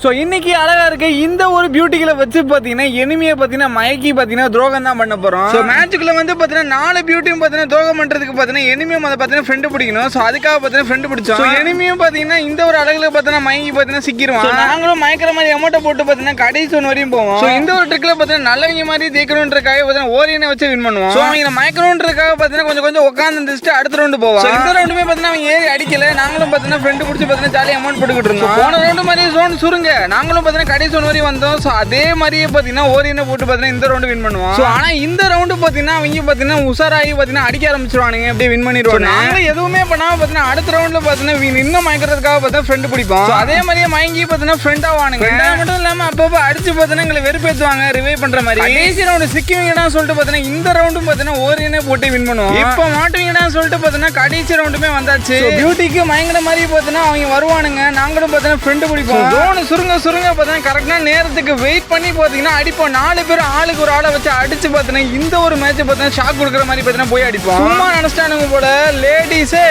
So இன்னைக்கு அழகா இருக்கு இந்த ஒரு பியூட்டிகளை வச்சு பார்த்தீங்கன்னா எனிமையை பார்த்தீங்கன்னா மயக்கி பார்த்தீங்கன்னா துரோகம் தான் பண்ண போகிறோம். ஸோ மேட்சுக்குள்ள வந்து பார்த்தீங்கன்னா 4 பியூட்டியும் பார்த்தீங்கன்னா துரோகம் பண்ணுறதுக்கு பார்த்தீங்கன்னா எனிமையும் அதை பார்த்தீங்கன்னா ஃப்ரெண்டு பிடிக்கணும். ஸோ அதுக்காக பார்த்தீங்கன்னா ஃப்ரெண்டு பிடிச்சோம். ஸோ எனிமையும் பார்த்தீங்கன்னா இந்த ஒரு அழகுல பார்த்தீங்கன்னா மயங்கி பார்த்தீங்கன்னா சிக்கிடுவோம். நாங்களும் மயக்கிற மாதிரி அமௌண்ட்டை போட்டு பார்த்தீங்கன்னா கடைசி ஒன்று வரையும் போவோம். ஸோ இந்த ஒரு ட்ரிக்ல பார்த்தீங்கன்னா நல்லவங்க மாதிரி ஜெயிக்கணுன்றக்காக பார்த்தீங்கன்னா ஓரியனை வச்சு வின் பண்ணுவோம். ஸோ அவங்க மயக்கணுன்றக்காக பார்த்தீங்கன்னா கொஞ்சம் கொஞ்சம் உட்காந்து இருந்துட்டு அடுத்த ரவுண்டு போவோம். இந்த ரவுண்டுமே பார்த்தீங்கன்னா அவங்க ஏறி அடிக்கல. நாங்களும் பார்த்தீங்கன்னா ஃப்ரெண்டு பிடிச்சி பார்த்தீங்கன்னா ஜாலியாக அமௌண்ட் போட்டுக்கிட்டு இருந்தோம். போன ரவுண்டு மாதிரி ஜோன் சுருங்க நாங்களும் பார்த்தீங்கன்னா கடைசி ஒன்று வரையும் வந்தோம். ஸோ அதே மாதிரியே பார்த்தீங்கன்னா ஓரியனை போட்டு பார்த்தீங்கன்னா இந்த ரவுண்டு வின் பண்ணுவோம். ஸோ ஆனால் இந்த ரவுண்டு பார்த்தீங்கன்னா அவங்க பார்த்தீங்கன்னா உஷாராகி பார்த்தீங்கன்னா அடிக்க ஆரம்பிச்சிருவானுங்க. அப்படியே வின் பண்ணிடுவாங்க. நாங்கள் எதுவுமே பண்ணாமல் பார்த்தீங்கன்னா அடுத்த ரவுண்டில் பார்த்தீங்கன்னா இன்னும் மயக்கிறதுக்காக பார்த்தா ஃப்ரெண்டு பிடிப்போம். ஸோ அதே மாதிரியே மயங்கி பார்த்தீங்கன்னா ஃப்ரெண்ட் ஆவானுங்க. மட்டும் இல்லாமல் அப்பப்போ அடிச்சு பார்த்தீங்கன்னா எங்களை வெறுப்பேற்றுவாங்க ரிவைவ் பண்ணுற மாதிரி. கடைசி ரவுண்டு சிக்கிவீங்கடா சொல்லிட்டு பார்த்தீங்கன்னா இந்த ரவுண்டும் பார்த்தீங்கன்னா ஓரியனே போட்டு வின் பண்ணுவோம். இப்போ மாட்டுவீங்கடா சொல்லிட்டு பார்த்தீங்கன்னா கடைசி ரவுண்டுமே வந்தாச்சு. பியூட்டிக்கு மயங்கிற மாதிரி பார்த்தீங்கன்னா அவங்க வருவானுங்க. நாங்களும் பார்த்தீங்கன்னா ஃப்ரெண்டு பிடிப்போம். ஜோன் சுருங்க சுருங்க பார்த்தீங்கன்னா கரெக்டான நேரத்துக்கு வெயிட் பண்ணி பார்த்தீங்கன்னா அடிப்போம். 4 பேர் ஆளுக்கு ஒரு ஆளை வச்சு அடிச்சு பார்த்தீங்கன்னா இந்த ஒரு மேட்ச் பார்த்தீங்கன்னா ஷாக் கொடுக்குற மாதிரி பார்த்தீங்கன்னா போய் அடிப்போம். சும்மா நினைச்சிட்டானுங்க போல லேடிஸே